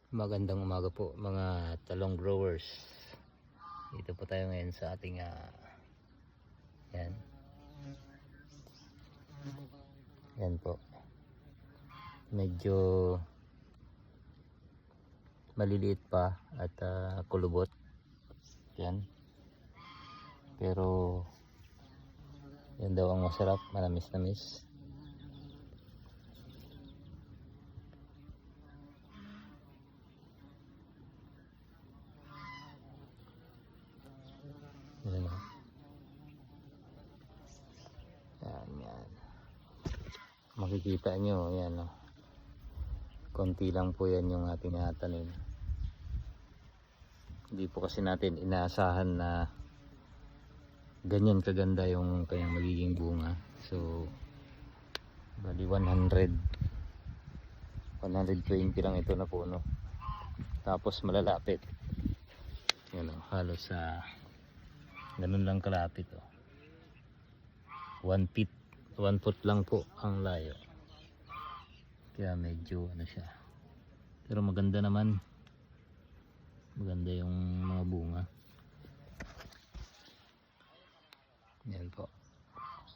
Magandang umaga po mga talong growers. Dito po tayo ngayon sa ating yan. Yan po. Medyo maliliit pa at kulubot. Yan. Pero yan daw ang masarap, manamis-namis. Yan, yan. Makikita nyo, yan o. Konti lang po yan yung ating tanim. Hindi po kasi natin inaasahan na ganyan kaganda yung kanyang magiging bunga. So bali 120 lang ito na puno. Tapos malalapit. Yan o, halos ganun lang kalapit o. 1 foot lang po ang layo. Kaya medyo ano siya. Pero maganda naman. Maganda yung mga bunga.